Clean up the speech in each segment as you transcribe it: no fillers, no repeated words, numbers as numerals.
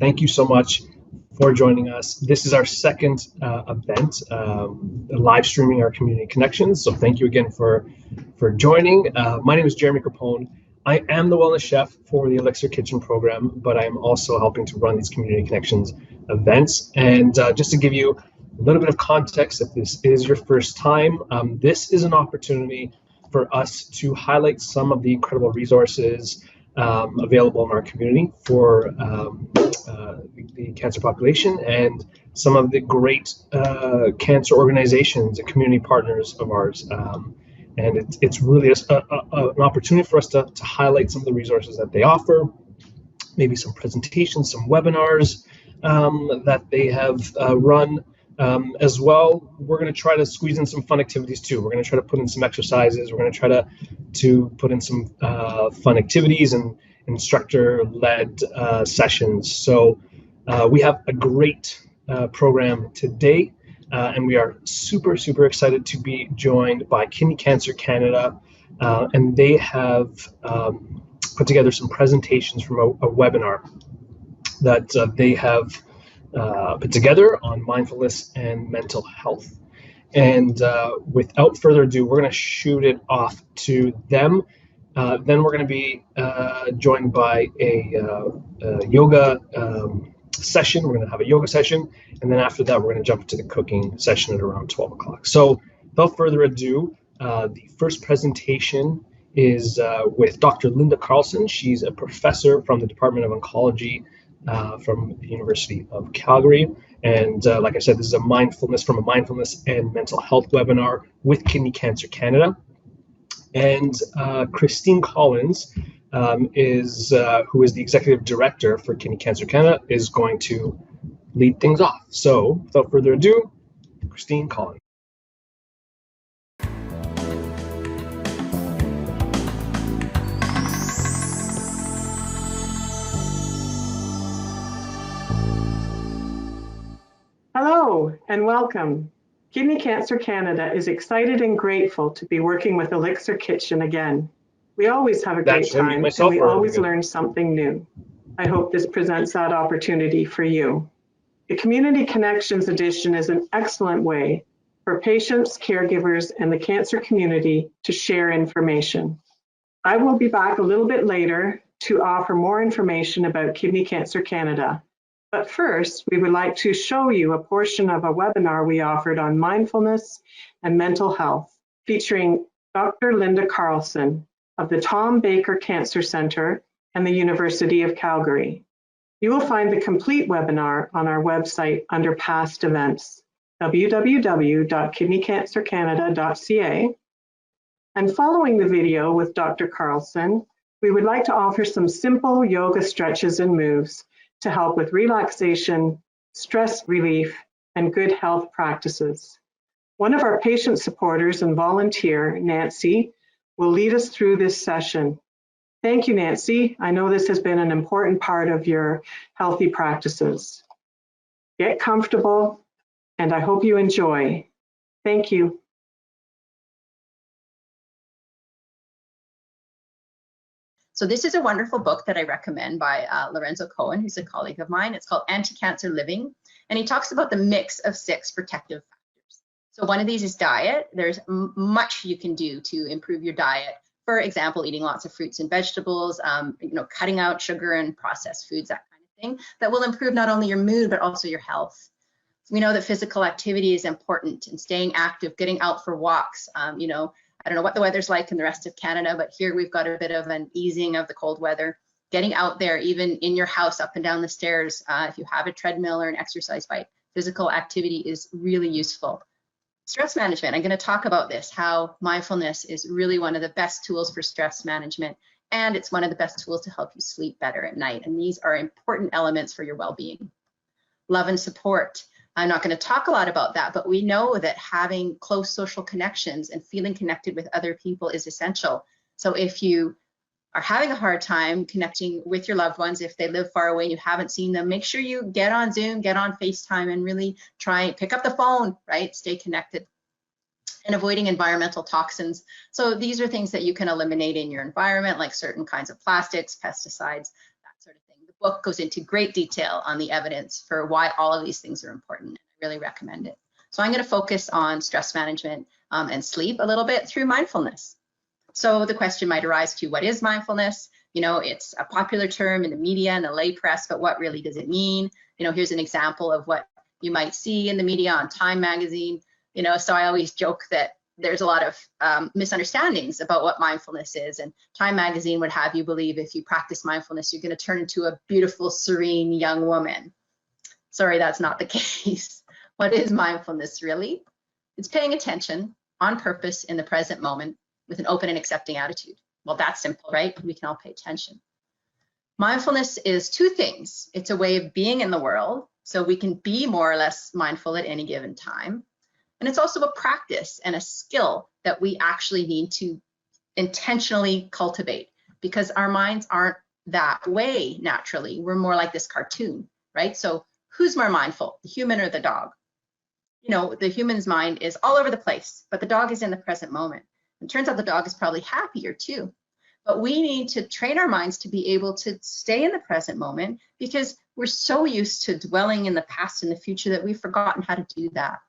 Thank you so much for joining us. This is our second event, live streaming our community connections. So thank you again for joining. My name is Jeremy Capone. I am the wellness chef for the ELLICSR Kitchen program, but I am also helping to run these community connections events. And just to give you a little bit of context, if this is your first time, this is an opportunity for us to highlight some of the incredible resources available in our community for the cancer population and some of the great cancer organizations and community partners of ours. And it's really an opportunity for us to highlight some of the resources that they offer, maybe some presentations, some webinars that they have run. As well, we're going to try to squeeze in some fun activities too. We're going to try to put in some exercises. We're going to try to put in some fun activities and instructor-led sessions. So we have a great program today, and we are super excited to be joined by Kidney Cancer Canada, and they have put together some presentations from a webinar that they have put together on mindfulness and mental health. And without further ado, we're going to shoot it off to them. Then we're going to be joined by a yoga session. We're going to have a yoga session. And then after that, we're going to jump into the cooking session at around 12 o'clock. So without further ado, the first presentation is with Dr. Linda Carlson. She's a professor from the Department of Oncology from the University of Calgary. And like I said, this is a mindfulness and mental health webinar with Kidney Cancer Canada. And Christine Collins who is the executive director for Kidney Cancer Canada, is going to lead things off. So without further ado, Christine Collins. Hello and welcome. Kidney Cancer Canada is excited and grateful to be working with ELLICSR Kitchen again. We always have a great time and we always learn something new. I hope this presents that opportunity for you. The Community Connections edition is an excellent way for patients, caregivers, and the cancer community to share information. I will be back a little bit later to offer more information about Kidney Cancer Canada. But first, we would like to show you a portion of a webinar we offered on mindfulness and mental health, featuring Dr. Linda Carlson of the Tom Baker Cancer Center and the University of Calgary. You will find the complete webinar on our website under past events, www.kidneycancercanada.ca. And following the video with Dr. Carlson, we would like to offer some simple yoga stretches and moves to help with relaxation, stress relief, and good health practices. One of our patient supporters and volunteer, Nancy, will lead us through this session. Thank you, Nancy. I know this has been an important part of your healthy practices. Get comfortable, and I hope you enjoy. Thank you. So this is a wonderful book that I recommend by Lorenzo Cohen, who's a colleague of mine. It's called Anti-Cancer Living, and he talks about the mix of 6 protective factors. So one of these is diet. There's much you can do to improve your diet. For example, eating lots of fruits and vegetables, cutting out sugar and processed foods, that kind of thing, that will improve not only your mood, but also your health. We know that physical activity is important and staying active, getting out for walks, I don't know what the weather's like in the rest of Canada, but here we've got a bit of an easing of the cold weather. Getting out there, even in your house, up and down the stairs, if you have a treadmill or an exercise bike, physical activity is really useful. Stress management, I'm going to talk about this, how mindfulness is really one of the best tools for stress management, and it's one of the best tools to help you sleep better at night. And these are important elements for your well-being. Love and support. I'm not going to talk a lot about that, but we know that having close social connections and feeling connected with other people is essential. So if you are having a hard time connecting with your loved ones, if they live far away and you haven't seen them, make sure you get on Zoom, get on FaceTime, and really try, pick up the phone, right? Stay connected. And avoiding environmental toxins. So these are things that you can eliminate in your environment, like certain kinds of plastics, pesticides, that sort of thing. The book goes into great detail on the evidence for why all of these things are important. I really recommend it. So I'm going to focus on stress management and sleep a little bit through mindfulness. So the question might arise to, what is mindfulness? You know, it's a popular term in the media and the lay press, but what really does it mean? You know, here's an example of what you might see in the media on Time magazine. You know, so I always joke that there's a lot of misunderstandings about what mindfulness is. And Time magazine would have you believe if you practice mindfulness, you're going to turn into a beautiful, serene young woman. Sorry, that's not the case. What is mindfulness really? It's paying attention on purpose in the present moment with an open and accepting attitude. Well, that's simple, right? We can all pay attention. Mindfulness is two things. It's a way of being in the world, so we can be more or less mindful at any given time. And it's also a practice and a skill that we actually need to intentionally cultivate, because our minds aren't that way naturally. We're more like this cartoon, right? So who's more mindful, the human or the dog? You know, the human's mind is all over the place, but the dog is in the present moment. It turns out the dog is probably happier too. But we need to train our minds to be able to stay in the present moment, because we're so used to dwelling in the past and the future that we've forgotten how to do that.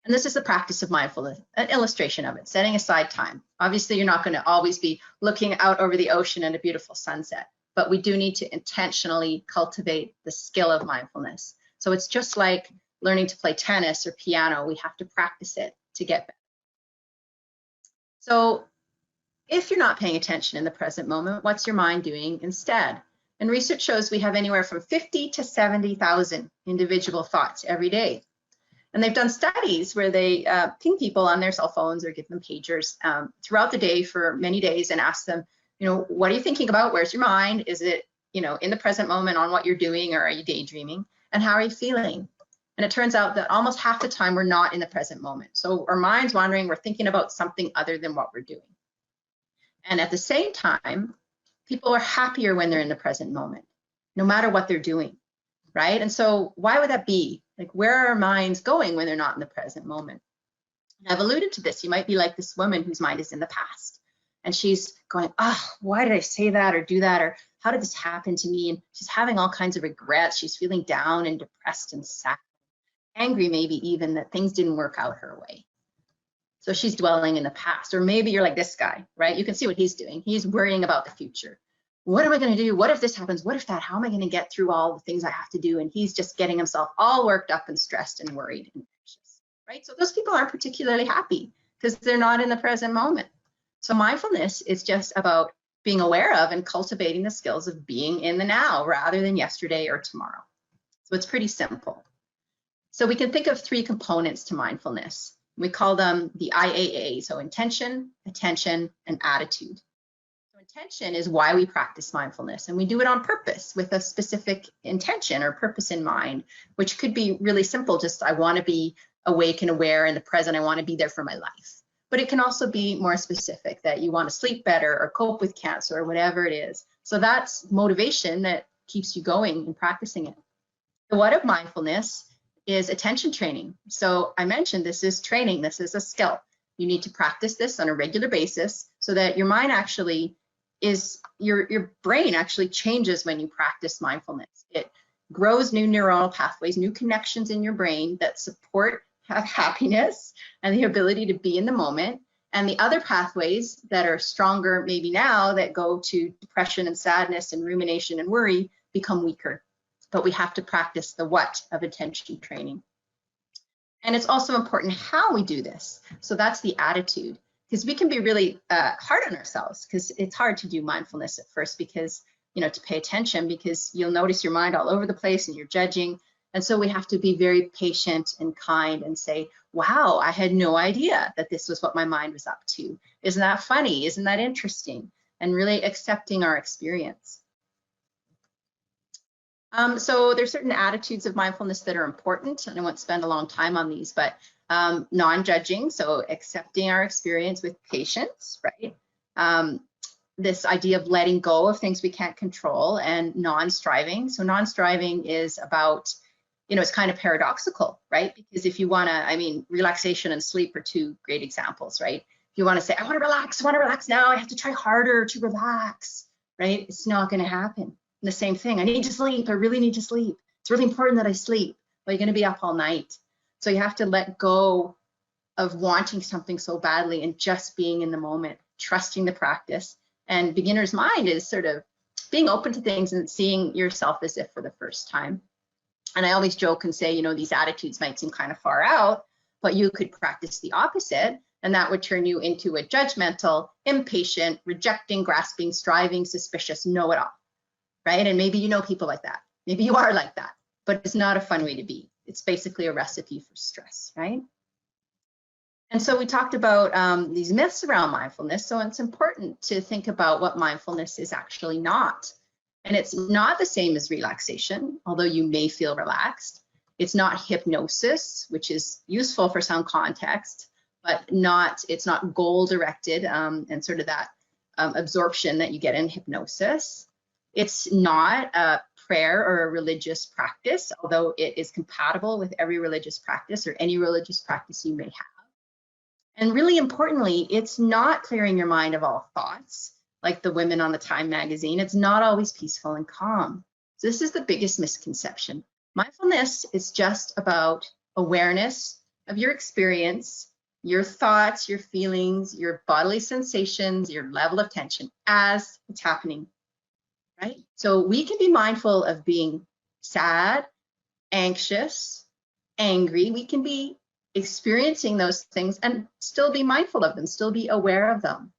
And this is the practice of mindfulness, an illustration of it, setting aside time. Obviously, you're not going to always be looking out over the ocean and a beautiful sunset, but we do need to intentionally cultivate the skill of mindfulness. So it's just like learning to play tennis or piano. We have to practice it to get better. So if you're not paying attention in the present moment, what's your mind doing instead? And research shows we have anywhere from 50 to 70,000 individual thoughts every day. And they've done studies where they ping people on their cell phones or give them pagers throughout the day for many days and ask them, you know, what are you thinking about? Where's your mind? Is it, you know, in the present moment on what you're doing, or are you daydreaming? And how are you feeling? And it turns out that almost half the time we're not in the present moment. So our mind's wandering, we're thinking about something other than what we're doing. And at the same time, people are happier when they're in the present moment, no matter what they're doing, right? And so why would that be? Like, where are our minds going when they're not in the present moment? And I've alluded to this. You might be like this woman whose mind is in the past, and she's going, oh, why did I say that or do that? Or how did this happen to me? And she's having all kinds of regrets. She's feeling down and depressed and sad, angry maybe even that things didn't work out her way. So she's dwelling in the past. Or maybe you're like this guy, right? You can see what he's doing. He's worrying about the future. What am I going to do? What if this happens? What if that? How am I going to get through all the things I have to do? And he's just getting himself all worked up and stressed and worried and anxious, right? So those people aren't particularly happy because they're not in the present moment. So mindfulness is just about being aware of and cultivating the skills of being in the now rather than yesterday or tomorrow. So it's pretty simple. So we can think of three components to mindfulness. We call them the IAA, so intention, attention, and attitude. So intention is why we practice mindfulness, and we do it on purpose with a specific intention or purpose in mind, which could be really simple, just I want to be awake and aware in the present, I want to be there for my life. But it can also be more specific, that you want to sleep better or cope with cancer or whatever it is. So that's motivation that keeps you going and practicing it. The what of mindfulness is attention training. So I mentioned this is training, this is a skill. You need to practice this on a regular basis so that your mind actually is, your brain actually changes when you practice mindfulness. It grows new neuronal pathways, new connections in your brain that support happiness and the ability to be in the moment. And the other pathways that are stronger maybe now that go to depression and sadness and rumination and worry become weaker. But we have to practice the what of attention training. And it's also important how we do this. So that's the attitude, because we can be really hard on ourselves, because it's hard to do mindfulness at first because, you know, to pay attention, because you'll notice your mind all over the place and you're judging. And so we have to be very patient and kind and say, wow, I had no idea that this was what my mind was up to. Isn't that funny? Isn't that interesting? And really accepting our experience. So there's certain attitudes of mindfulness that are important, and I won't spend a long time on these, but non-judging, so accepting our experience with patience, right? This idea of letting go of things we can't control, and non-striving. So non-striving is about, you know, it's kind of paradoxical, right? Because if you want to, I mean, relaxation and sleep are two great examples, right? If you want to say, I want to relax now, I have to try harder to relax, right? It's not going to happen. And the same thing, I need to sleep, I really need to sleep. It's really important that I sleep. Well, you're gonna be up all night. So you have to let go of wanting something so badly and just being in the moment, trusting the practice. And beginner's mind is sort of being open to things and seeing yourself as if for the first time. And I always joke and say, you know, these attitudes might seem kind of far out, but you could practice the opposite, and that would turn you into a judgmental, impatient, rejecting, grasping, striving, suspicious, know-it-all, right? And maybe you know people like that. Maybe you are like that, but it's not a fun way to be. It's basically a recipe for stress, right? And so we talked about these myths around mindfulness. So it's important to think about what mindfulness is actually not. And it's not the same as relaxation, although you may feel relaxed. It's not hypnosis, which is useful for some context, but it's not goal-directed and sort of that absorption that you get in hypnosis. It's not a prayer or a religious practice, although it is compatible with every religious practice or any religious practice you may have. And really importantly, it's not clearing your mind of all thoughts, like the women on the Time magazine. It's not always peaceful and calm. So this is the biggest misconception. Mindfulness is just about awareness of your experience, your thoughts, your feelings, your bodily sensations, your level of tension as it's happening, right? So we can be mindful of being sad, anxious, angry. We can be experiencing those things and still be mindful of them, still be aware of them.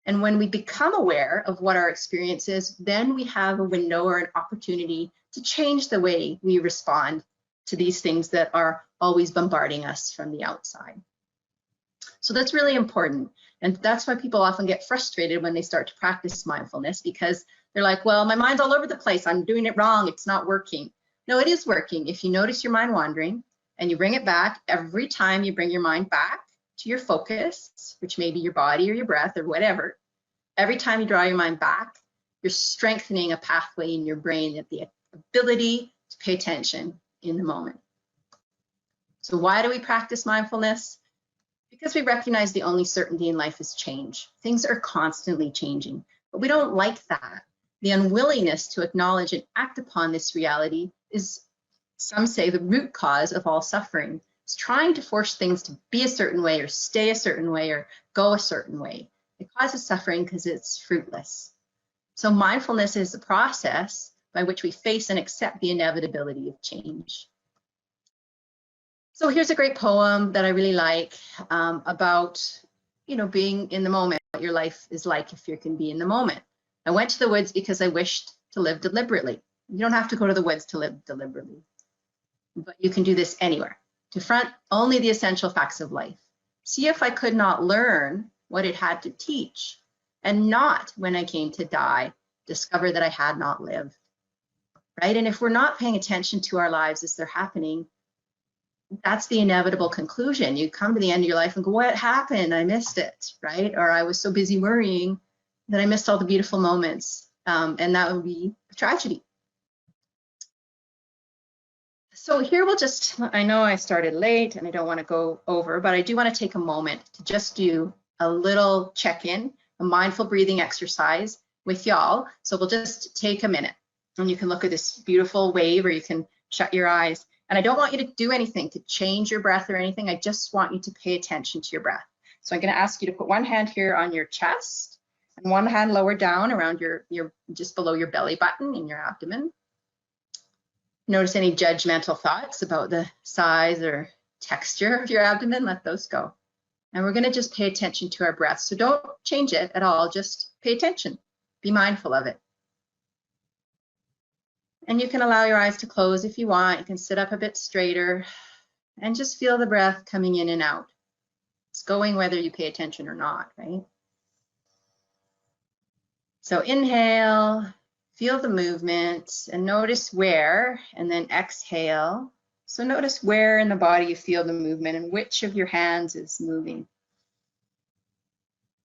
And when we become aware of what our experience is, then we have a window or an opportunity to change the way we respond to these things that are always bombarding us from the outside. So that's really important. And that's why people often get frustrated when they start to practice mindfulness, because they're like, well, my mind's all over the place. I'm doing it wrong. It's not working. No, it is working. If you notice your mind wandering and you bring it back, every time you bring your mind back to your focus, which may be your body or your breath or whatever, every time you draw your mind back, you're strengthening a pathway in your brain that the ability to pay attention in the moment. So why do we practice mindfulness? Because we recognize the only certainty in life is change. Things are constantly changing, but we don't like that. The unwillingness to acknowledge and act upon this reality is, some say, the root cause of all suffering. It's trying to force things to be a certain way or stay a certain way or go a certain way. It causes suffering because it's fruitless. So mindfulness is the process by which we face and accept the inevitability of change. So here's a great poem that I really like about, being in the moment, what your life is like if you can be in the moment. I went to the woods because I wished to live deliberately. You don't have to go to the woods to live deliberately, but you can do this anywhere. To front only the essential facts of life. See if I could not learn what it had to teach, and not, when I came to die, discover that I had not lived, right? And if we're not paying attention to our lives as they're happening, that's the inevitable conclusion. You come to the end of your life and go, what happened? I missed it, right? Or I was so busy worrying that I missed all the beautiful moments, and that would be a tragedy. So here we'll just, I know I started late and I don't want to go over, but I do want to take a moment to just do a little check-in, a mindful breathing exercise with y'all. So we'll just take a minute and you can look at this beautiful wave, or you can shut your eyes. And I don't want you to do anything to change your breath or anything. I just want you to pay attention to your breath. So I'm going to ask you to put one hand here on your chest and one hand lower down around your just below your belly button in your abdomen. Notice any judgmental thoughts about the size or texture of your abdomen, let those go. And we're going to just pay attention to our breath. So don't change it at all, just pay attention, be mindful of it. And you can allow your eyes to close if you want. You can sit up a bit straighter and just feel the breath coming in and out. It's going whether you pay attention or not, right? So inhale. Feel the movement and notice where, and then exhale. So notice where in the body you feel the movement and which of your hands is moving.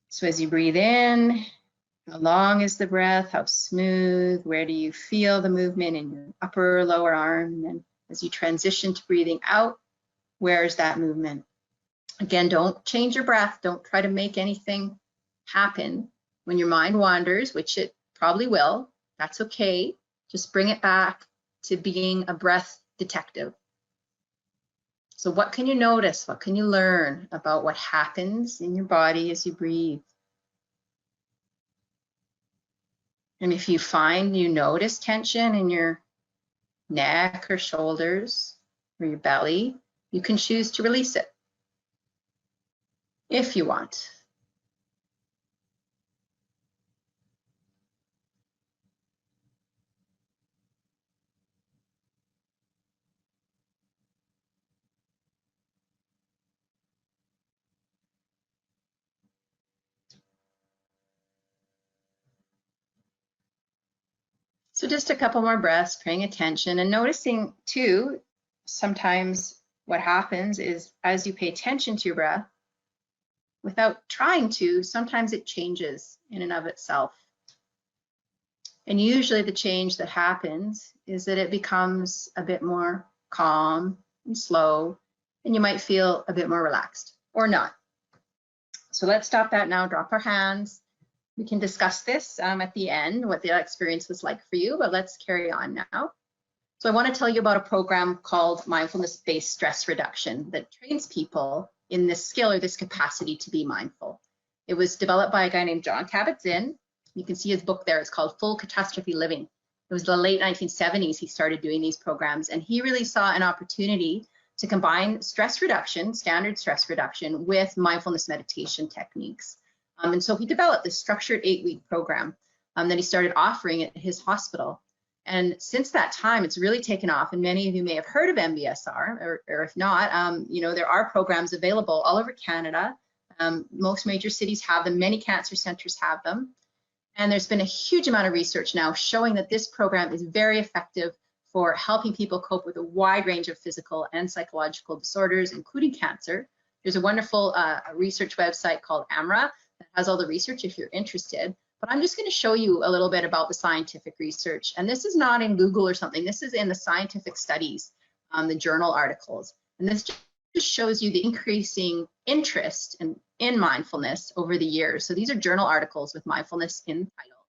So as you breathe in, how long is the breath? How smooth? Where do you feel the movement in your upper or lower arm? And then as you transition to breathing out, where is that movement? Again, don't change your breath. Don't try to make anything happen. When your mind wanders, which it probably will, that's okay. Just bring it back to being a breath detective. So what can you notice? What can you learn about what happens in your body as you breathe? And if you find you notice tension in your neck or shoulders or your belly, you can choose to release it if you want. So just a couple more breaths, paying attention and noticing too, sometimes what happens is as you pay attention to your breath, without trying to, sometimes it changes in and of itself. And usually the change that happens is that it becomes a bit more calm and slow, and you might feel a bit more relaxed or not. So let's stop that now, drop our hands. We can discuss this at the end, what the experience was like for you, but let's carry on now. So I want to tell you about a program called Mindfulness-Based Stress Reduction that trains people in this skill or this capacity to be mindful. It was developed by a guy named Jon Kabat-Zinn. You can see his book there. It's called Full Catastrophe Living. It was the late 1970s he started doing these programs, and he really saw an opportunity to combine stress reduction, standard stress reduction, with mindfulness meditation techniques. And so he developed this structured 8-week program that he started offering at his hospital. And since that time, it's really taken off. And many of you may have heard of MBSR, or if not, you know, there are programs available all over Canada. Most major cities have them. Many cancer centers have them. And there's been a huge amount of research now showing that this program is very effective for helping people cope with a wide range of physical and psychological disorders, including cancer. There's a wonderful research website called AMRA that has all the research if you're interested. But I'm just going to show you a little bit about the scientific research. And this is not in Google or something. This is in the scientific studies, the journal articles. And this just shows you the increasing interest in mindfulness over the years. So these are journal articles with mindfulness in the title.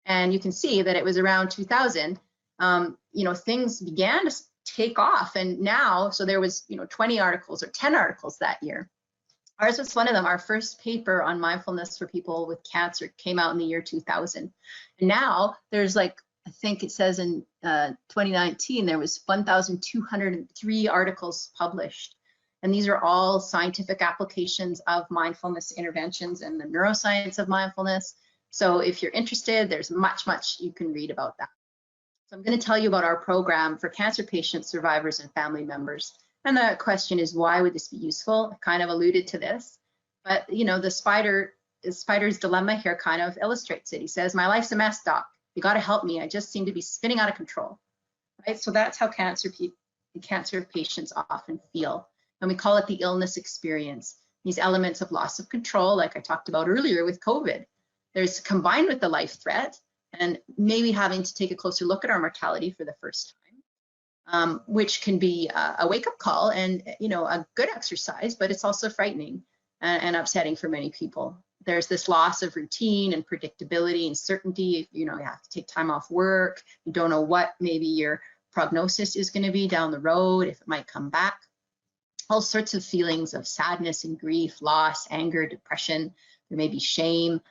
And you can see that it was around 2000, you know, things began to take off. And now, so there was, you know, 20 articles or 10 articles that year. Ours was one of them. Our first paper on mindfulness for people with cancer came out in the year 2000. And now there's like, I think it says in 2019, there was 1,203 articles published. And these are all scientific applications of mindfulness interventions and the neuroscience of mindfulness. So if you're interested, there's much you can read about that. So I'm going to tell you about our program for cancer patients, survivors, and family members. And the question is, why would this be useful? I kind of alluded to this, but you know, the spider's dilemma here kind of illustrates it. He says, my life's a mess, doc. You got to help me. I just seem to be spinning out of control, right? So that's how cancer patients often feel. And we call it the illness experience. These elements of loss of control, like I talked about earlier with COVID, there's combined with the life threat and maybe having to take a closer look at our mortality for the first time. Which can be a wake-up call and, you know, a good exercise, but it's also frightening and upsetting for many people. There's this loss of routine and predictability and certainty. You know, you have to take time off work. You don't know what maybe your prognosis is going to be down the road, if it might come back. All sorts of feelings of sadness and grief, loss, anger, depression. There may be shame,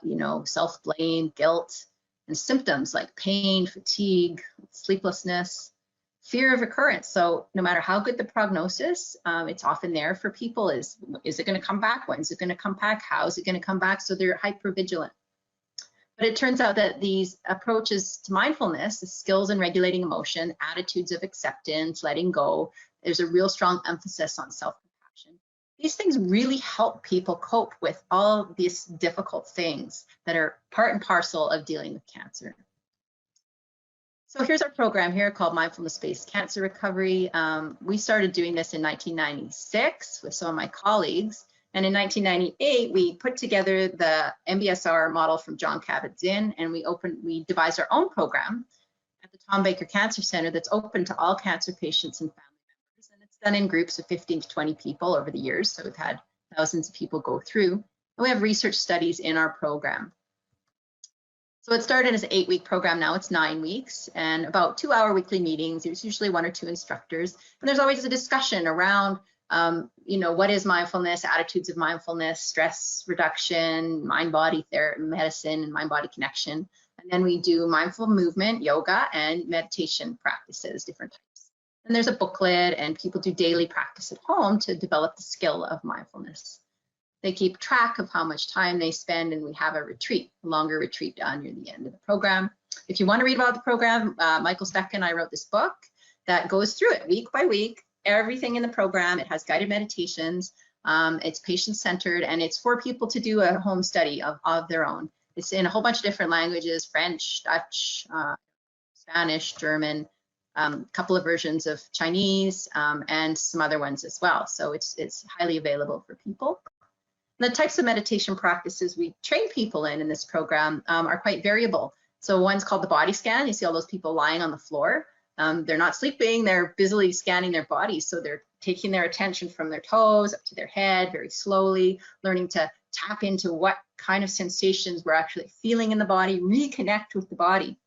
you know, self-blame, guilt, and symptoms like pain, fatigue, sleeplessness, fear of recurrence. So no matter how good the prognosis, it's often there for people is it going to come back? When is it going to come back? How is it going to come back? So they're hypervigilant. But it turns out that these approaches to mindfulness, the skills in regulating emotion, attitudes of acceptance, letting go, there's a real strong emphasis on self-compassion. These things really help people cope with all these difficult things that are part and parcel of dealing with cancer. So here's our program here called Mindfulness-Based Cancer Recovery. We started doing this in 1996 with some of my colleagues. And in 1998, we put together the MBSR model from Jon Kabat-Zinn, and we devised our own program at the Tom Baker Cancer Center that's open to all cancer patients and family members. And it's done in groups of 15 to 20 people over the years. So we've had thousands of people go through. And we have research studies in our program. So it started as an 8-week program. Now it's 9 weeks and about 2-hour weekly meetings. There's usually 1 or 2 instructors. And there's always a discussion around, what is mindfulness, attitudes of mindfulness, stress reduction, mind-body medicine, and mind-body connection. And then we do mindful movement, yoga, and meditation practices, different types. And there's a booklet, and people do daily practice at home to develop the skill of mindfulness. They keep track of how much time they spend, and we have a retreat, a longer retreat near the end of the program. If you want to read about the program, Michael Speck and I wrote this book that goes through it week by week, everything in the program. It has guided meditations, it's patient-centered, and it's for people to do a home study of their own. It's in a whole bunch of different languages, French, Dutch, Spanish, German, couple of versions of Chinese, and some other ones as well. So it's highly available for people. The types of meditation practices we train people in this program are quite variable. So one's called the body scan. You see all those people lying on the floor. They're not sleeping, they're busily scanning their bodies. So they're taking their attention from their toes up to their head very slowly, learning to tap into what kind of sensations we're actually feeling in the body, reconnect with the body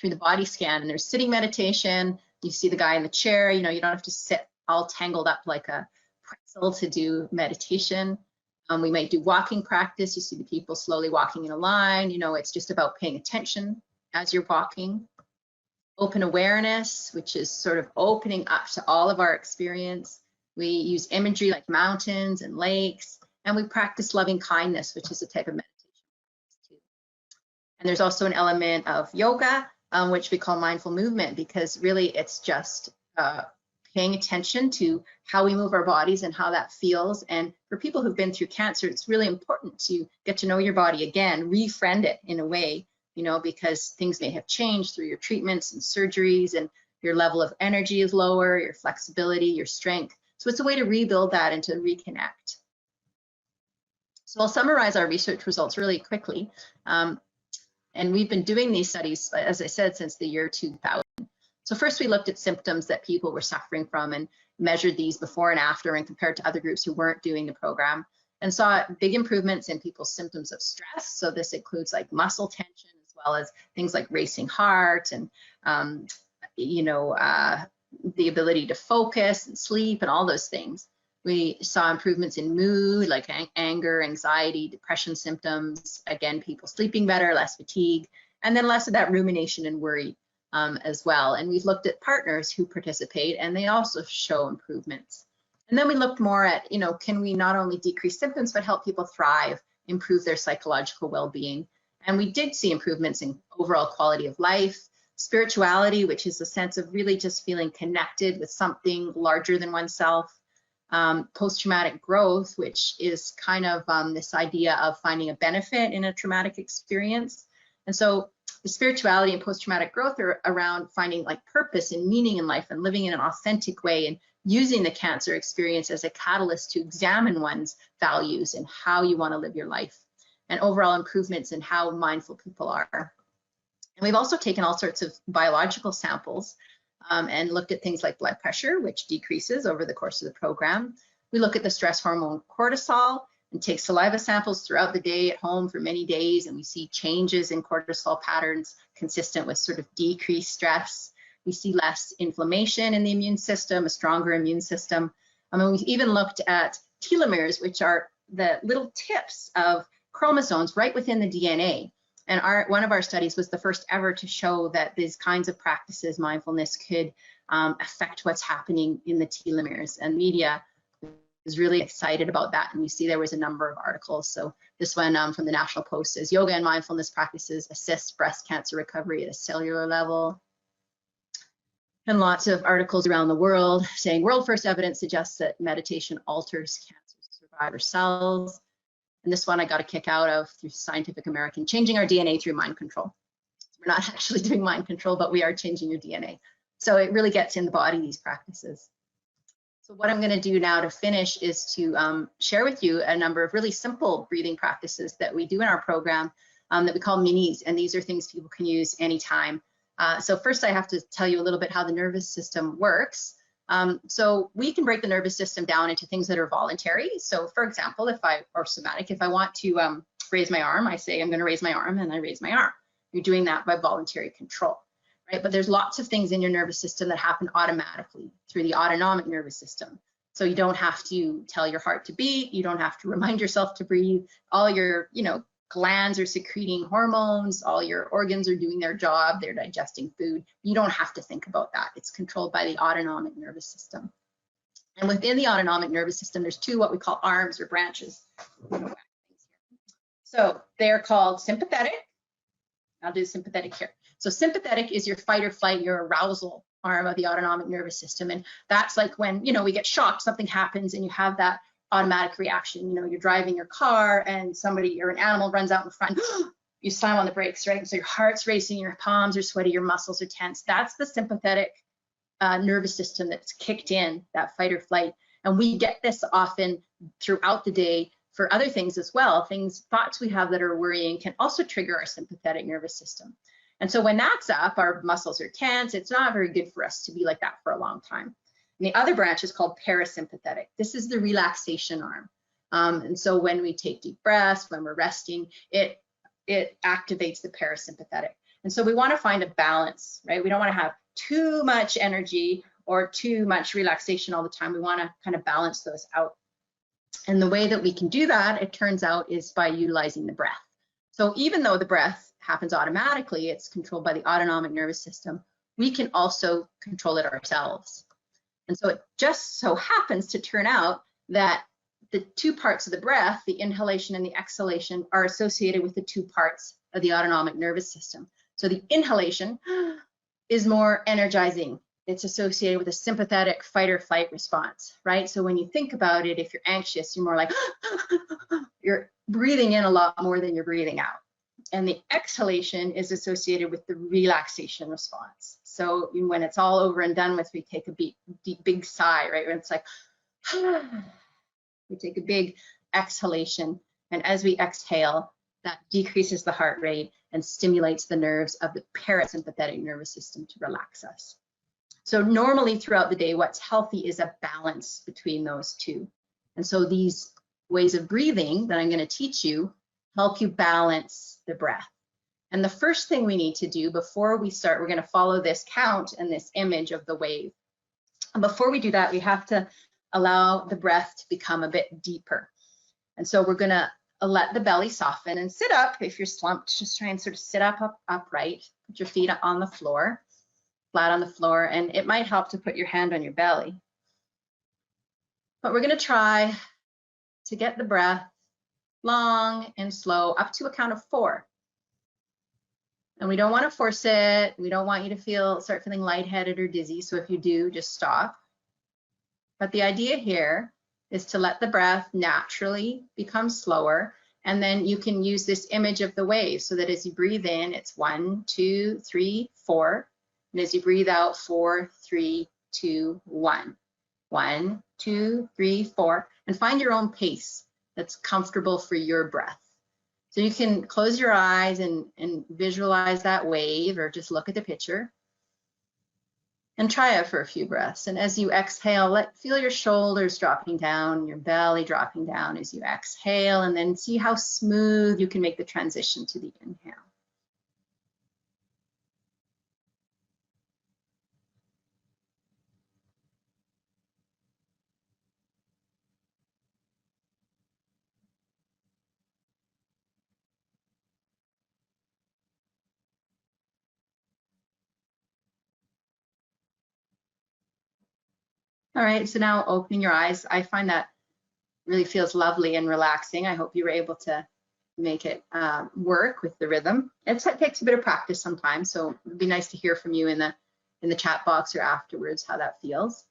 through the body scan. And there's sitting meditation. You see the guy in the chair, you don't have to sit all tangled up like a pretzel to do meditation. We might do walking practice. You see the people slowly walking in a line. It's just about paying attention as you're walking. Open awareness, which is sort of opening up to all of our experience. We use imagery like mountains and lakes, and we practice loving kindness, which is a type of meditation too. And there's also an element of yoga, which we call mindful movement, because really it's just paying attention to how we move our bodies and how that feels. And for people who've been through cancer, it's really important to get to know your body again, refriend it in a way, because things may have changed through your treatments and surgeries, and your level of energy is lower, your flexibility, your strength. So it's a way to rebuild that and to reconnect. So I'll summarize our research results really quickly. And we've been doing these studies, as I said, since the year 2000. So first we looked at symptoms that people were suffering from and measured these before and after and compared to other groups who weren't doing the program, and saw big improvements in people's symptoms of stress. So this includes like muscle tension, as well as things like racing heart and, the ability to focus and sleep and all those things. We saw improvements in mood, like anger, anxiety, depression symptoms. Again, people sleeping better, less fatigue, and then less of that rumination and worry as well. And we've looked at partners who participate, and they also show improvements. And then we looked more at, can we not only decrease symptoms, but help people thrive, improve their psychological well-being. And we did see improvements in overall quality of life, spirituality, which is a sense of really just feeling connected with something larger than oneself, post-traumatic growth, which is kind of this idea of finding a benefit in a traumatic experience. And so the spirituality and post-traumatic growth are around finding like purpose and meaning in life and living in an authentic way, and using the cancer experience as a catalyst to examine one's values and how you want to live your life, and overall improvements in how mindful people are. And we've also taken all sorts of biological samples and looked at things like blood pressure, which decreases over the course of the program. We look at the stress hormone cortisol and take saliva samples throughout the day at home for many days, and we see changes in cortisol patterns consistent with sort of decreased stress. We see less inflammation in the immune system, a stronger immune system. We've even looked at telomeres, which are the little tips of chromosomes right within the DNA. And one of our studies was the first ever to show that these kinds of practices, mindfulness, could affect what's happening in the telomeres. And media is really excited about that. And you see there was a number of articles. So this one from the National Post says, yoga and mindfulness practices assist breast cancer recovery at a cellular level. And lots of articles around the world saying world first evidence suggests that meditation alters cancer survivor cells. And this one I got a kick out of through Scientific American, changing our DNA through mind control. We're not actually doing mind control, but we are changing your DNA. So it really gets in the body, these practices. So what I'm going to do now to finish is to share with you a number of really simple breathing practices that we do in our program that we call minis. And these are things people can use anytime. So first I have to tell you a little bit how the nervous system works. So we can break the nervous system down into things that are voluntary. So for example, or somatic, if I want to raise my arm. I say I'm going to raise my arm, and I raise my arm. You're doing that by voluntary control, right? But there's lots of things in your nervous system that happen automatically through the autonomic nervous system. So you don't have to tell your heart to beat. You don't have to remind yourself to breathe. All your, glands are secreting hormones. All your organs are doing their job. They're digesting food. You don't have to think about that. It's controlled by the autonomic nervous system. And within the autonomic nervous system, there's two what we call arms or branches. So they're called sympathetic. I'll do sympathetic here. So sympathetic is your fight or flight, your arousal arm of the autonomic nervous system. And that's like when, we get shocked, something happens and you have that automatic reaction. You're driving your car and somebody or an animal runs out in front, you slam on the brakes, right? So your heart's racing, your palms are sweaty, your muscles are tense. That's the sympathetic nervous system that's kicked in, that fight or flight. And we get this often throughout the day for other things as well. Thoughts we have that are worrying can also trigger our sympathetic nervous system. And so when that's up, our muscles are tense. It's not very good for us to be like that for a long time. And the other branch is called parasympathetic. This is the relaxation arm. And so when we take deep breaths, when we're resting, it activates the parasympathetic. And so we want to find a balance, right? We don't want to have too much energy or too much relaxation all the time. We want to kind of balance those out. And the way that we can do that, it turns out, is by utilizing the breath. So even though the breath happens automatically, it's controlled by the autonomic nervous system, we can also control it ourselves. And so it just so happens to turn out that the two parts of the breath, the inhalation and the exhalation, are associated with the two parts of the autonomic nervous system. So the inhalation is more energizing. It's associated with a sympathetic fight or flight response, right? So when you think about it, if you're anxious, you're more like, you're breathing in a lot more than you're breathing out. And the exhalation is associated with the relaxation response. So when it's all over and done with, we take a deep, big sigh, right? When it's like, we take a big exhalation. And as we exhale, that decreases the heart rate and stimulates the nerves of the parasympathetic nervous system to relax us. So normally throughout the day, what's healthy is a balance between those two. And so these ways of breathing that I'm going to teach you help you balance the breath. And the first thing we need to do before we start, we're going to follow this count and this image of the wave. And before we do that, we have to allow the breath to become a bit deeper. And so we're going to let the belly soften and sit up. If you're slumped, just try and sort of sit up upright. Put your feet on the floor, flat on the floor, and it might help to put your hand on your belly. But we're going to try to get the breath long and slow up to a count of 4. And we don't want to force it. We don't want you to start feeling lightheaded or dizzy. So if you do, just stop. But the idea here is to let the breath naturally become slower. And then you can use this image of the wave so that as you breathe in, it's 1, 2, 3, 4. And as you breathe out, 4, 3, 2, 1. 1, 2, 3, 4. And find your own pace that's comfortable for your breath. So you can close your eyes and visualize that wave, or just look at the picture and try it for a few breaths. And as you exhale, feel your shoulders dropping down, your belly dropping down as you exhale, and then see how smooth you can make the transition to the inhale. All right, so now opening your eyes. I find that really feels lovely and relaxing. I hope you were able to make it work with the rhythm. It takes a bit of practice sometimes, so it'd be nice to hear from you in the chat box or afterwards how that feels.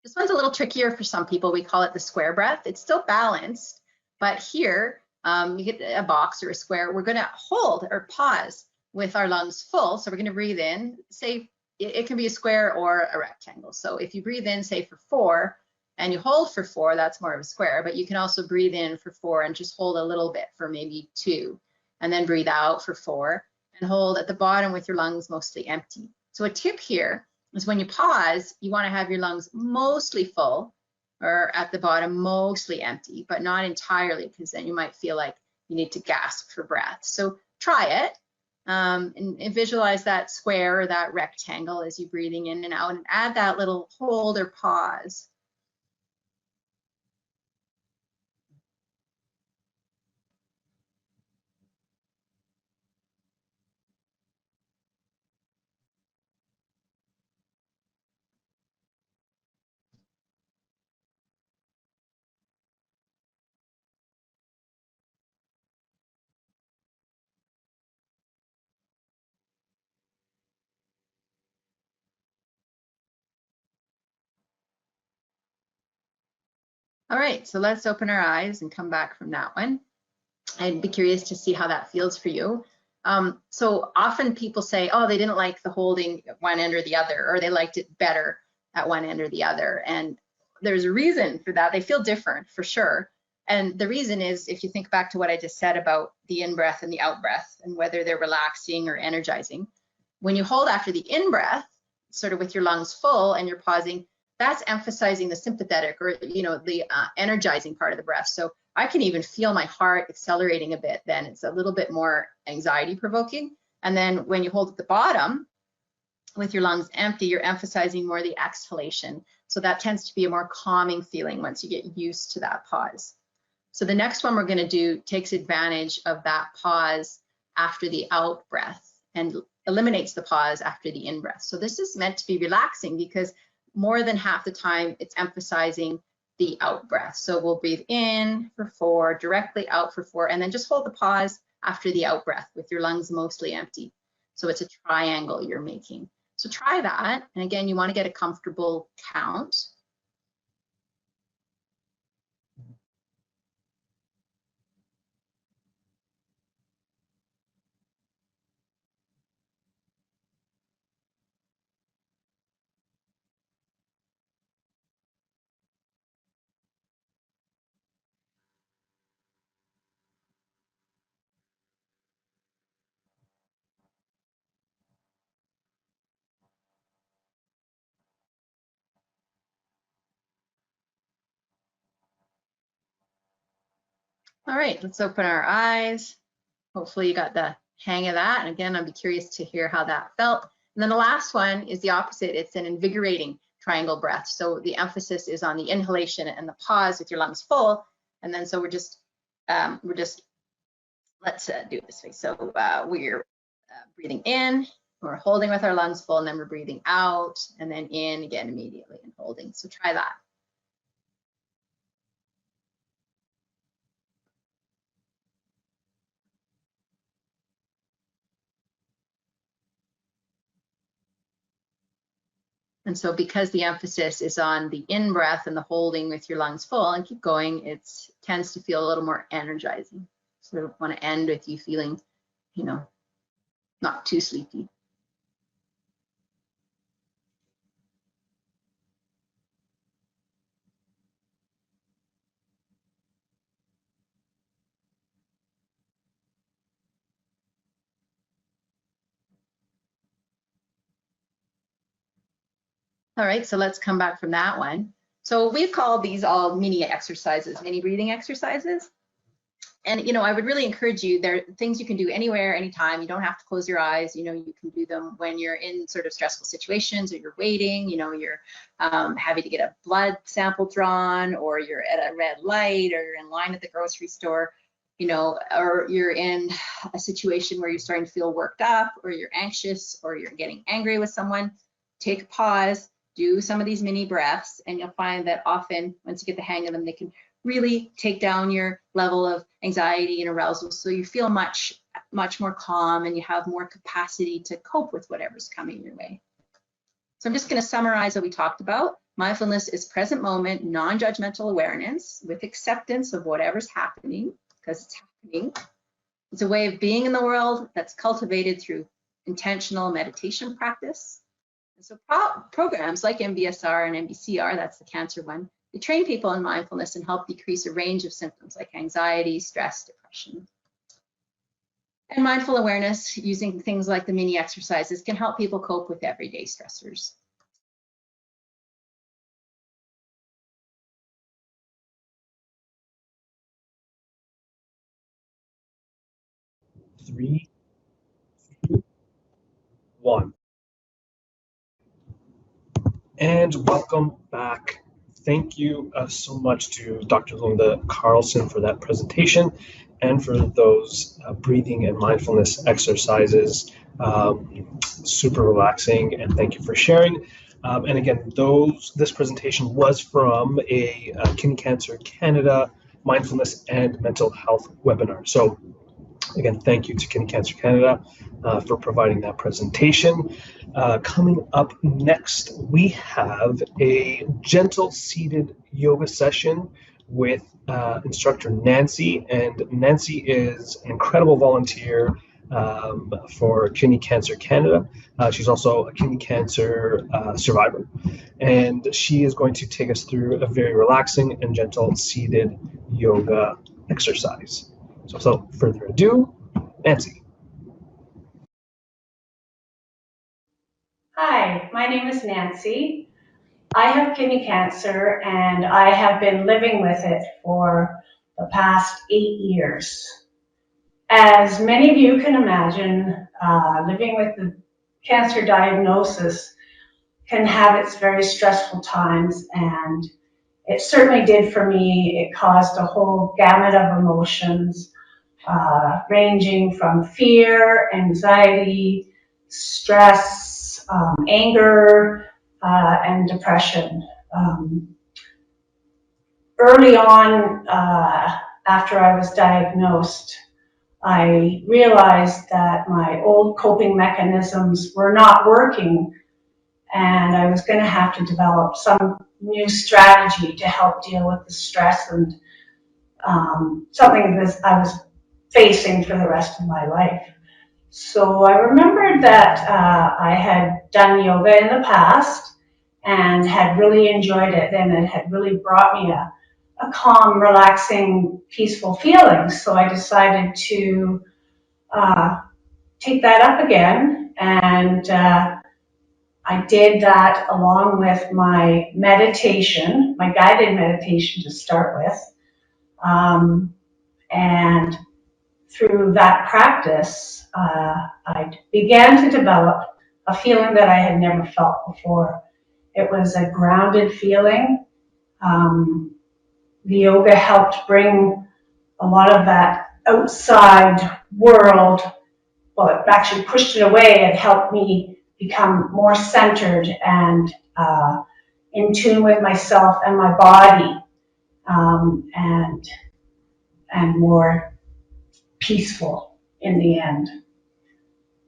This one's a little trickier for some people. We call it the square breath. It's still balanced, but here you get a box or a square. We're going to hold or pause with our lungs full. So we're going to breathe in, say it can be a square or a rectangle. So if you breathe in, say for 4, and you hold for 4, that's more of a square, but you can also breathe in for 4 and just hold a little bit for maybe 2, and then breathe out for 4 and hold at the bottom with your lungs mostly empty. So a tip here is when you pause, you want to have your lungs mostly full, or at the bottom mostly empty, but not entirely, because then you might feel like you need to gasp for breath. So try it and visualize that square or that rectangle as you're breathing in and out, and add that little hold or pause. All right, so let's open our eyes and come back from that one. I'd be curious to see how that feels for you. So often people say, oh, they didn't like the holding at one end or the other, or they liked it better at one end or the other. And there's a reason for that. They feel different for sure. And the reason is, if you think back to what I just said about the in-breath and the out-breath and whether they're relaxing or energizing, when you hold after the in-breath, sort of with your lungs full and you're pausing, that's emphasizing the sympathetic, or the energizing part of the breath. So I can even feel my heart accelerating a bit then. It's a little bit more anxiety provoking. And then when you hold at the bottom with your lungs empty, you're emphasizing more the exhalation. So that tends to be a more calming feeling once you get used to that pause. So the next one we're going to do takes advantage of that pause after the out breath and eliminates the pause after the in breath. So this is meant to be relaxing because more than half the time it's emphasizing the out breath. So we'll breathe in for 4, directly out for 4, and then just hold the pause after the out breath with your lungs mostly empty. So it's a triangle you're making. So try that. And again, you want to get a comfortable count. All right, let's open our eyes. Hopefully you got the hang of that. And again, I'd be curious to hear how that felt. And then the last one is the opposite. It's an invigorating triangle breath. So the emphasis is on the inhalation and the pause with your lungs full. And then so let's do it this way. So we're breathing in, we're holding with our lungs full, and then we're breathing out, and then in again immediately and holding. So try that. And so because the emphasis is on the in-breath and the holding with your lungs full, and keep going, it tends to feel a little more energizing. So I want to end with you feeling, not too sleepy. All right, so let's come back from that one. So we've called these all mini exercises, mini breathing exercises. And, I would really encourage you, there are things you can do anywhere, anytime. You don't have to close your eyes. You can do them when you're in sort of stressful situations, or you're waiting, you're having to get a blood sample drawn, or you're at a red light, or you're in line at the grocery store, or you're in a situation where you're starting to feel worked up, or you're anxious, or you're getting angry with someone. Take a pause, do some of these mini breaths, and you'll find that often, once you get the hang of them, they can really take down your level of anxiety and arousal, so you feel much more calm, and you have more capacity to cope with whatever's coming your way. So I'm just going to summarize what we talked about. Mindfulness is present moment, non-judgmental awareness with acceptance of whatever's happening, because it's happening. It's a way of being in the world that's cultivated through intentional meditation practice. And so programs like MBSR and MBCR, that's the cancer one, they train people in mindfulness and help decrease a range of symptoms like anxiety, stress, depression. And mindful awareness, using things like the mini exercises, can help people cope with everyday stressors. 3, 2, 1. And welcome back. Thank you so much to Dr. Linda Carlson for that presentation and for those breathing and mindfulness exercises. Super relaxing, and thank you for sharing. And again, this presentation was from a Kidney Cancer Canada Mindfulness and Mental Health webinar. So again, thank you to Kidney Cancer Canada for providing that presentation. Coming up next, we have a gentle seated yoga session with instructor Nancy. And Nancy is an incredible volunteer for Kidney Cancer Canada. She's also a kidney cancer survivor. And she is going to take us through a very relaxing and gentle seated yoga exercise. So without further ado, Nancy. Hi, my name is Nancy. I have kidney cancer and I have been living with it for the past 8 years. As many of you can imagine, living with the cancer diagnosis can have its very stressful times, and it certainly did for me. It caused a whole gamut of emotions, ranging from fear, anxiety, stress, anger, and depression. Early on, after I was diagnosed, I realized that my old coping mechanisms were not working, and I was going to have to develop some new strategy to help deal with the stress and something that I was facing for the rest of my life. So I remembered that I had done yoga in the past and had really enjoyed it, and it had really brought me a calm, relaxing, peaceful feeling. So I decided to take that up again, and I did that along with my meditation, my guided meditation to start with. And through that practice, I began to develop a feeling that I had never felt before. It was a grounded feeling. The yoga helped bring a lot of that outside world, well, it actually pushed it away and helped me become more centered and in tune with myself and my body, and more peaceful in the end.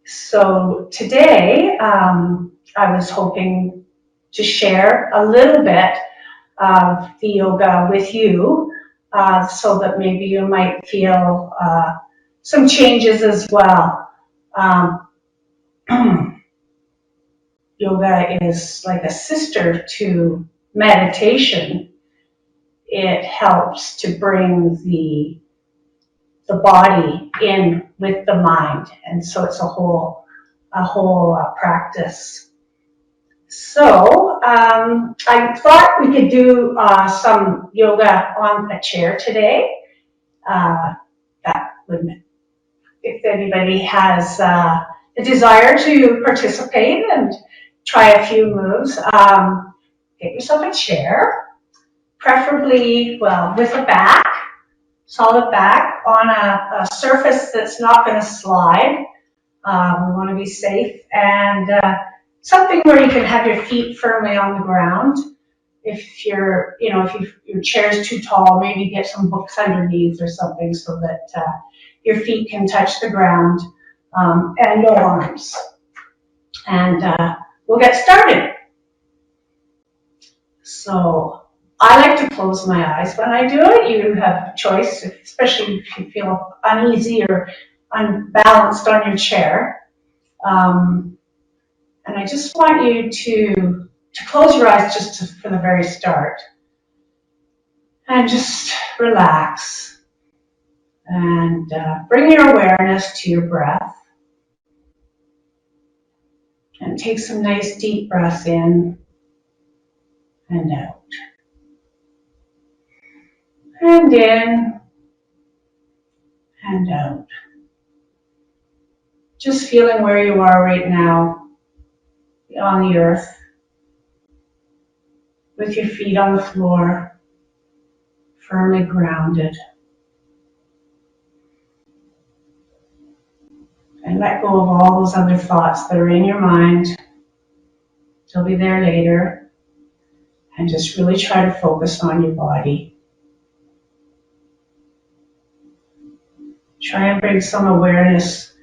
So today, I was hoping to share a little bit of the yoga with you, so that maybe you might feel some changes as well. Yoga is like a sister to meditation. It helps to bring the body in with the mind, and so it's a whole practice. So I thought we could do some yoga on a chair today. That would, if anybody has a desire to participate and try a few moves, get yourself a chair, preferably, well, with a back, solid back, on a surface that's not going to slide. We want to be safe, and something where you can have your feet firmly on the ground. If your chair is too tall, maybe get some books underneath or something so that your feet can touch the ground, and no arms. And we'll get started. So I like to close my eyes when I do it. You have a choice, especially if you feel uneasy or unbalanced on your chair. And I just want you to close your eyes just for the very start. And just relax. And bring your awareness to your breath. And take some nice deep breaths in and out. And in and out. just feeling where you are right now on the earth, with your feet on the floor, firmly grounded. And let go of all those other thoughts that are in your mind. They'll be there later. And just really try to focus on your body. Try and bring some awareness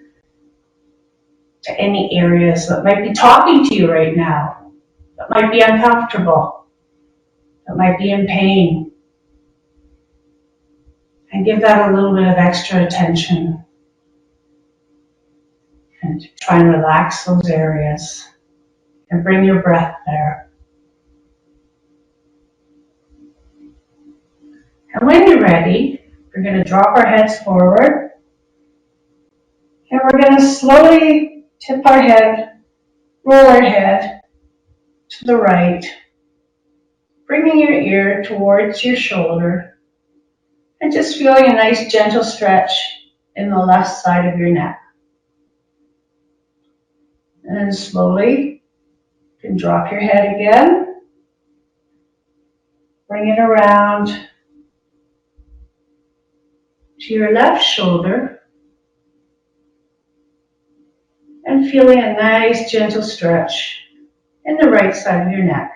to any areas that might be talking to you right now, that might be uncomfortable, that might be in pain. And give that a little bit of extra attention. And try and relax those areas. And bring your breath there. And when you're ready, we're going to drop our heads forward. And we're going to slowly tip our head, roll our head to the right, bringing your ear towards your shoulder, and just feeling a nice gentle stretch in the left side of your neck. And then slowly, you can drop your head again, bring it around to your left shoulder, and feeling a nice gentle stretch in the right side of your neck.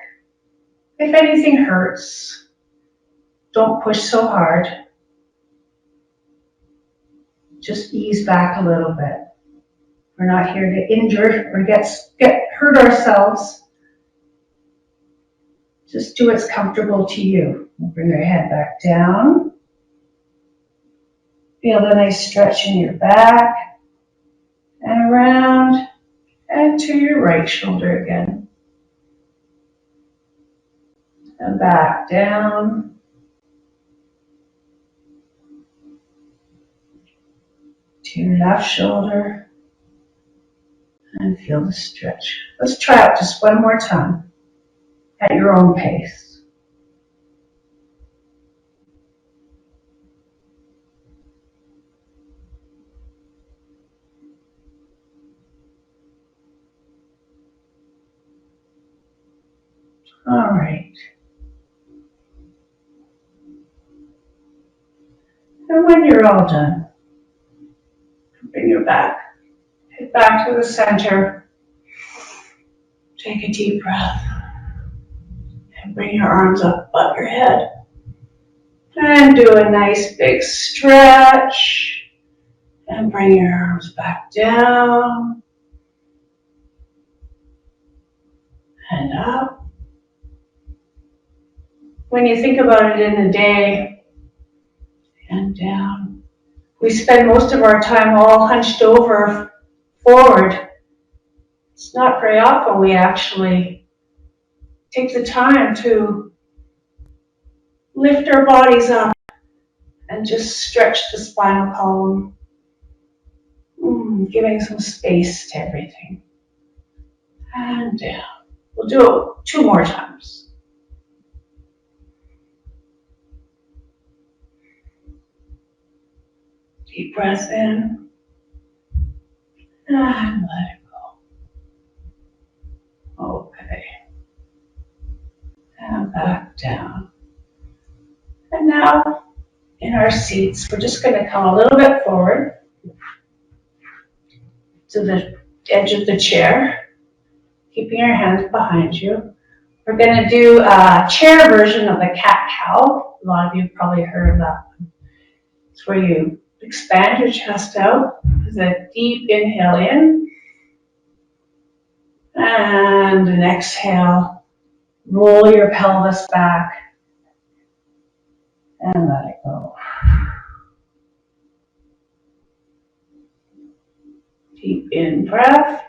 If anything hurts, don't push so hard. Just ease back a little bit. We're not here to injure or get hurt ourselves. Just do what's comfortable to you. We'll bring your head back down. Feel the nice stretch in your back and around and to your right shoulder again. And back down. To your left shoulder. And feel the stretch. Let's try it just one more time at your own pace. All right. And when you're all done, bring your back. Head back to the center. Take a deep breath. And bring your arms up above your head. And do a nice big stretch. And bring your arms back down. And up. When you think about it in the day, and down. We spend most of our time all hunched over forward. It's not very often we actually take the time to lift our bodies up and just stretch the spinal column, giving some space to everything. And down. We'll do it 2 more times. Deep breath in. And let it go. Okay. And back down. And now, in our seats, we're just going to come a little bit forward to the edge of the chair, keeping our hands behind you. We're going to do a chair version of the cat-cow. A lot of you have probably heard of that one. It's where you expand your chest out with a deep inhale in. And an exhale. Roll your pelvis back. And let it go. Deep in breath.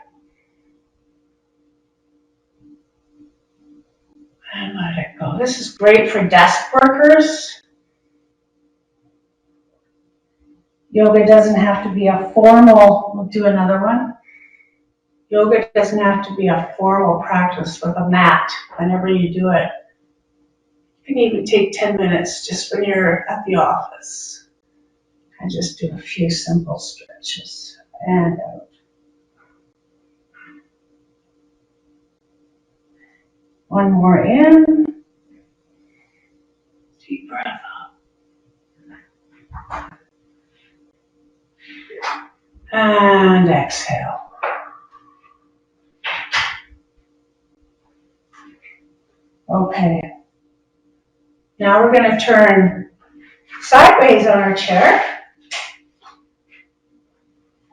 And let it go. This is great for desk workers. Yoga doesn't have to be a formal, we'll do another one. Yoga doesn't have to be a formal practice with a mat whenever you do it. You can even take 10 minutes just when you're at the office and just do a few simple stretches and out. One more in. Deep breath up. And exhale. Okay. Now we're going to turn sideways on our chair.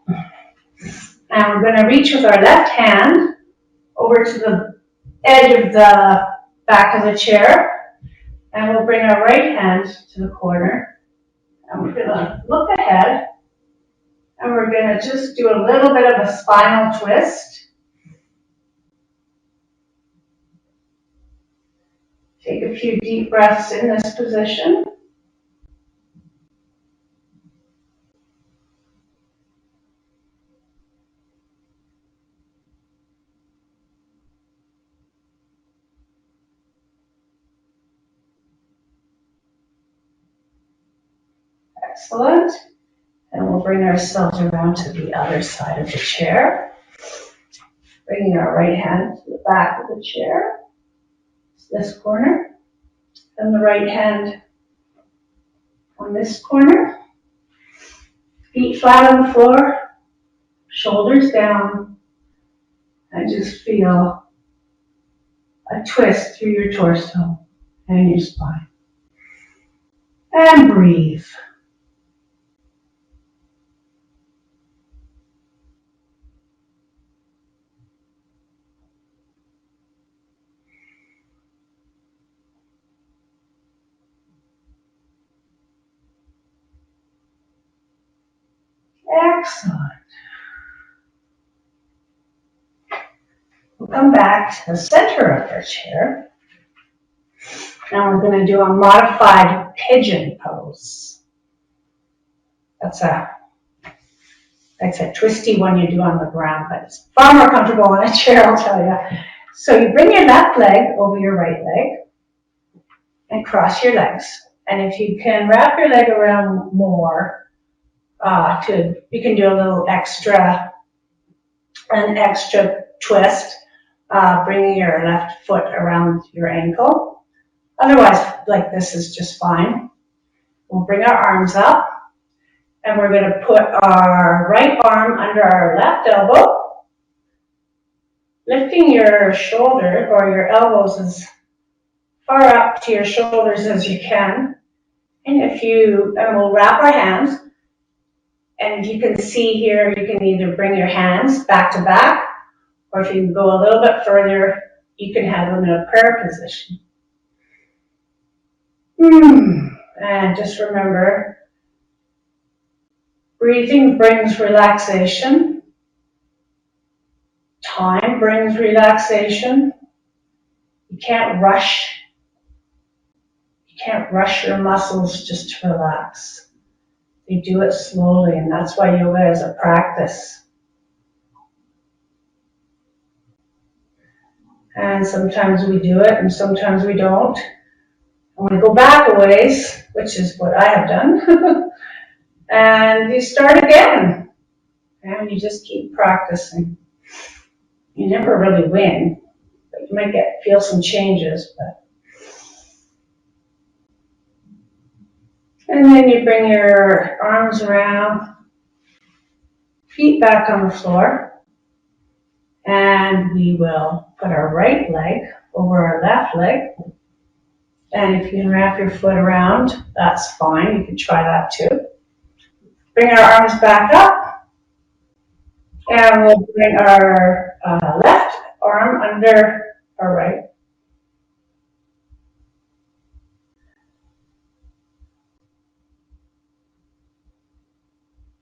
And we're going to reach with our left hand over to the edge of the back of the chair. And we'll bring our right hand to the corner. And we're going to look ahead. And we're going to just do a little bit of a spinal twist. Take a few deep breaths in this position. Excellent. And we'll bring ourselves around to the other side of the chair. Bringing our right hand to the back of the chair. This corner. And the right hand on this corner. Feet flat on the floor. Shoulders down. And just feel a twist through your torso and your spine. And breathe. Excellent. We'll come back to the center of our chair. Now we're going to do a modified pigeon pose. That's a twisty one you do on the ground, but it's far more comfortable on a chair, I'll tell you. So you bring your left leg over your right leg and cross your legs. And if you can wrap your leg around more, you can do a little extra twist, bringing your left foot around your ankle. Otherwise, like this is just fine. We'll bring our arms up, and we're going to put our right arm under our left elbow, lifting your shoulder or your elbows as far up to your shoulders as you can. And we'll wrap our hands. And you can see here, you can either bring your hands back to back, or if you can go a little bit further, you can have them in a prayer position. And just remember, breathing brings relaxation. Time brings relaxation. You can't rush. You can't rush your muscles just to relax. You do it slowly, and that's why yoga is a practice. And sometimes we do it, and sometimes we don't. And we go back a ways, which is what I have done, and you start again. And you just keep practicing. You never really win, but you might feel some changes. And then you bring your arms around, feet back on the floor, and we will put our right leg over our left leg. And if you can wrap your foot around, that's fine. You can try that too. Bring our arms back up, and we'll bring our left arm under our right.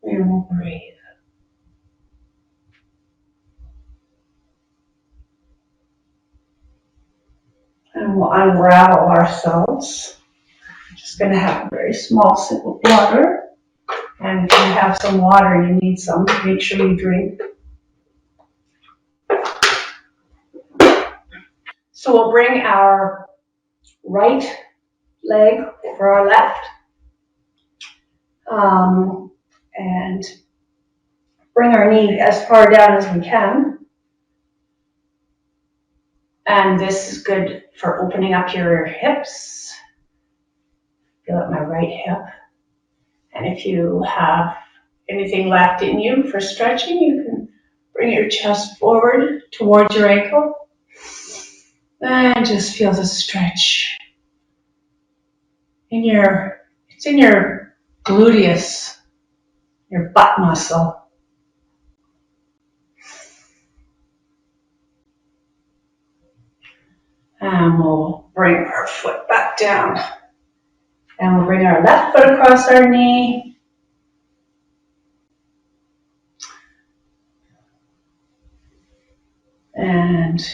And we'll breathe. And we'll unravel ourselves. I'm just going to have a very small sip of water. And if you have some water and you need some, make sure you drink. So we'll bring our right leg over our left. And bring our knee as far down as we can. And this is good for opening up your hips. Feel at my right hip. And if you have anything left in you for stretching, you can bring your chest forward towards your ankle. And just feel the stretch it's in your gluteus, your butt muscle. And we'll bring our foot back down. And we'll bring our left foot across our knee. And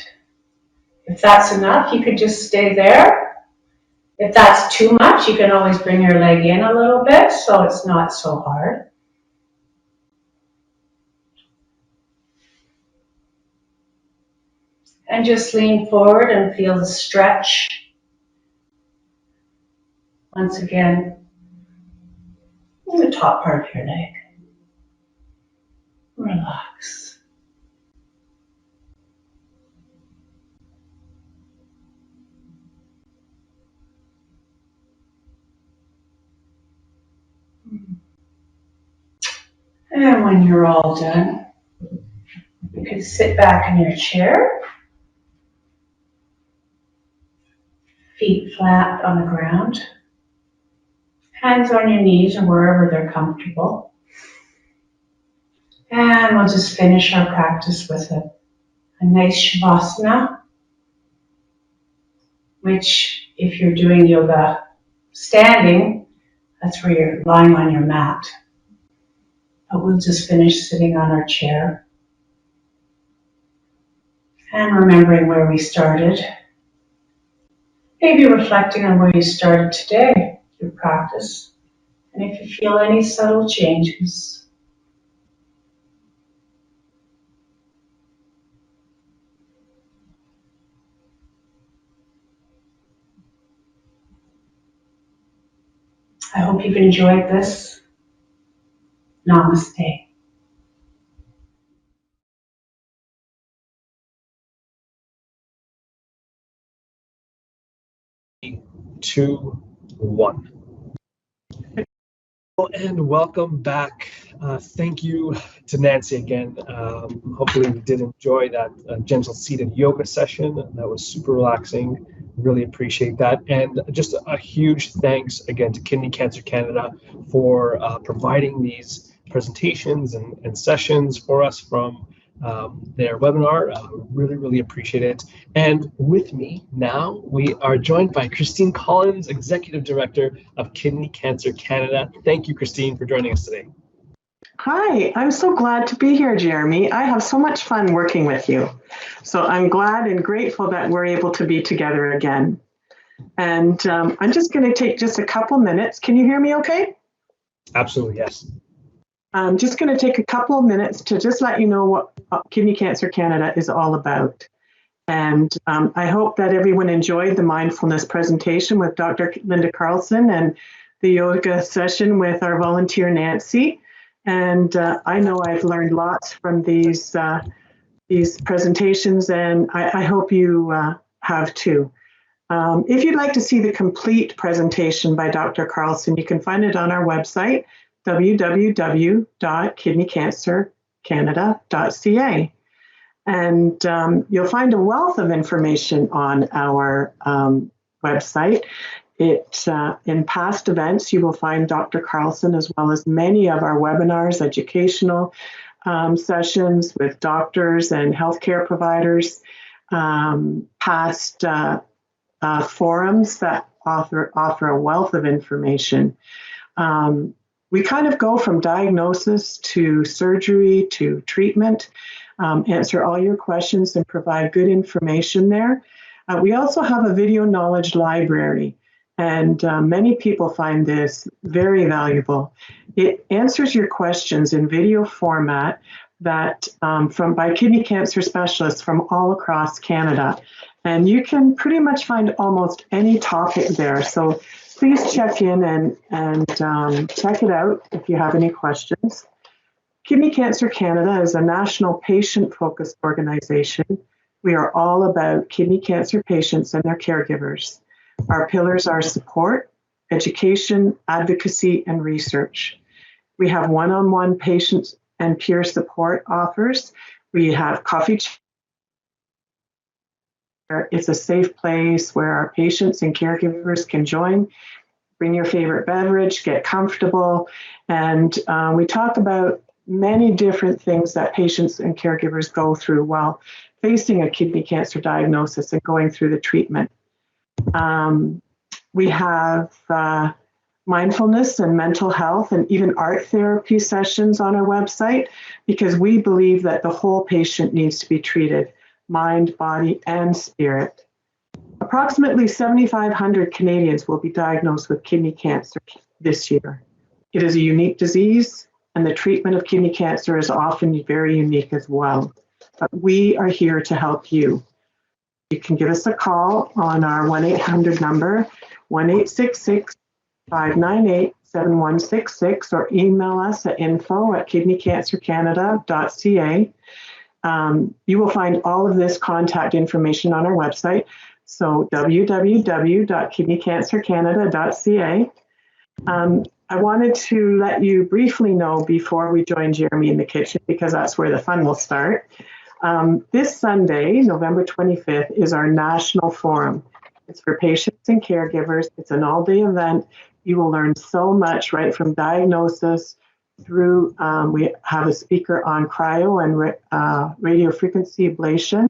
if that's enough, you could just stay there. If that's too much, you can always bring your leg in a little bit so it's not so hard. And just lean forward and feel the stretch. Once again, in the top part of your leg. Relax. And when you're all done, you can sit back in your chair, feet flat on the ground, hands on your knees or wherever they're comfortable. And we'll just finish our practice with a nice Shavasana, which if you're doing yoga standing, that's where you're lying on your mat. But we'll just finish sitting on our chair and remembering where we started. Maybe reflecting on where you started today, your practice, and if you feel any subtle changes. I hope you've enjoyed this. Namaste. 2, 1. And welcome back. Thank you to Nancy again. Hopefully you did enjoy that gentle seated yoga session. That was super relaxing. Really appreciate that. And just a huge thanks again to Kidney Cancer Canada for providing these presentations and sessions for us from their webinar. Really appreciate it. And with me now, we are joined by Christine Collins, Executive Director of Kidney Cancer Canada. Thank you, Christine, for joining us today. Hi, I'm so glad to be here, Jeremy. I have so much fun working with you. So I'm glad and grateful that we're able to be together again. And I'm just going to take just a couple minutes. Can you hear me okay? Absolutely, yes. I'm just going to take a couple of minutes to just let you know what Kidney Cancer Canada is all about. And I hope that everyone enjoyed the mindfulness presentation with Dr. Linda Carlson and the yoga session with our volunteer Nancy. And I know I've learned lots from these presentations, and I hope you have too. If you'd like to see the complete presentation by Dr. Carlson, you can find it on our website, www.kidneycancercanada.ca. And you'll find a wealth of information on our website. In past events, you will find Dr. Carlson as well as many of our webinars, educational sessions with doctors and healthcare providers, past forums that offer a wealth of information. We kind of go from diagnosis to surgery to treatment, answer all your questions and provide good information there. We also have a video knowledge library, and many people find this very valuable. It answers your questions in video format that by kidney cancer specialists from all across Canada. And you can pretty much find almost any topic there. So please check in and check it out if you have any questions. Kidney Cancer Canada is a national patient-focused organization. We are all about kidney cancer patients and their caregivers. Our pillars are support, education, advocacy, and research. We have one-on-one patient and peer support offers. We have coffee. It's a safe place where our patients and caregivers can join. Bring your favorite beverage, get comfortable, and we talk about many different things that patients and caregivers go through while facing a kidney cancer diagnosis and going through the treatment. We have mindfulness and mental health and even art therapy sessions on our website, because we believe that the whole patient needs to be treated, mind, body, and spirit. Approximately 7,500 Canadians will be diagnosed with kidney cancer this year. It is a unique disease, and the treatment of kidney cancer is often very unique as well. But we are here to help you. You can give us a call on our 1-800 number, 1-866-598-7166, or email us at info@kidneycancercanada.ca. You will find all of this contact information on our website. So www.kidneycancercanada.ca. I wanted to let you briefly know before we join Jeremy in the kitchen, because that's where the fun will start. This Sunday, November 25th, is our national forum. It's for patients and caregivers. It's an all-day event. You will learn so much, right from diagnosis through, we have a speaker on cryo and radio frequency ablation.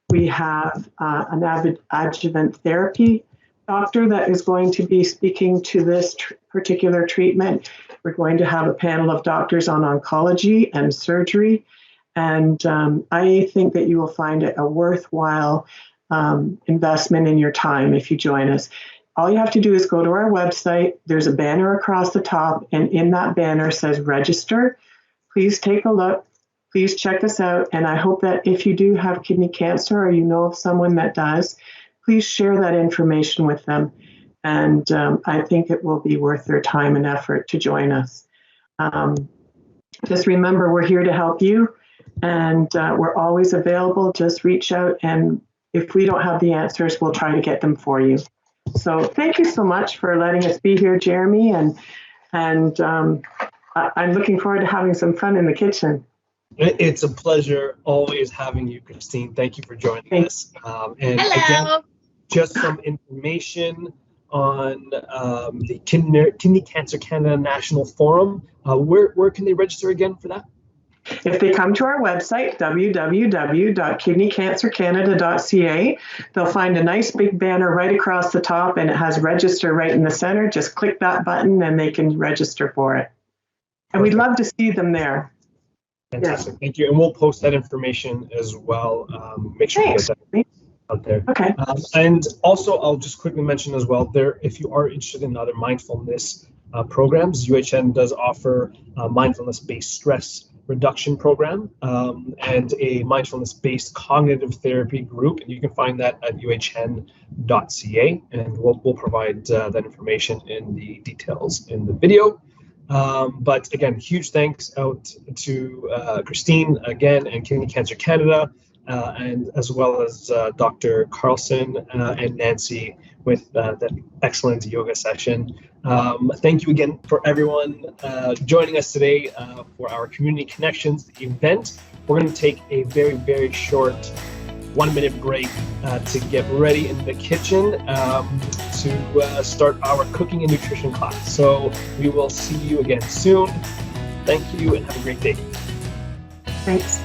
We have an adjuvant therapy doctor that is going to be speaking to this particular treatment. We're going to have a panel of doctors on oncology and surgery. And I think that you will find it a worthwhile investment in your time if you join us. All you have to do is go to our website. There's a banner across the top, and in that banner says register. Please take a look. Please check us out. And I hope that if you do have kidney cancer or you know of someone that does, please share that information with them. And I think it will be worth their time and effort to join us. Just remember, we're here to help you, and we're always available. Just reach out, and if we don't have the answers, we'll try to get them for you. So thank you so much for letting us be here, Jeremy, and I'm looking forward to having some fun in the kitchen. It's a pleasure always having you, Christine. Thank you for joining us. And Hello. again, just some information on the Kidney Cancer Canada National Forum. Where can they register again for that? If they come to our website, www.kidneycancercanada.ca, they'll find a nice big banner right across the top, and it has register right in the center. Just click that button and they can register for it. And we'd love to see them there. Fantastic. Yeah. Thank you. And we'll post that information as well. Make sure you get that out there. Okay. And also, I'll just quickly mention as well, if you are interested in other mindfulness programs, UHN does offer a mindfulness-based stress reduction program and a mindfulness-based cognitive therapy group. And you can find that at uhn.ca, and we'll provide that information in the details in the video. But again, huge thanks out to Christine again and Kidney Cancer Canada, and as well as Dr. Carlson and Nancy with that excellent yoga session. Thank you again for everyone joining us today for our Community Connections event. We're going to take a very, very short 1-minute break to get ready in the kitchen to start our cooking and nutrition class. So we will see you again soon. Thank you and have a great day. Thanks.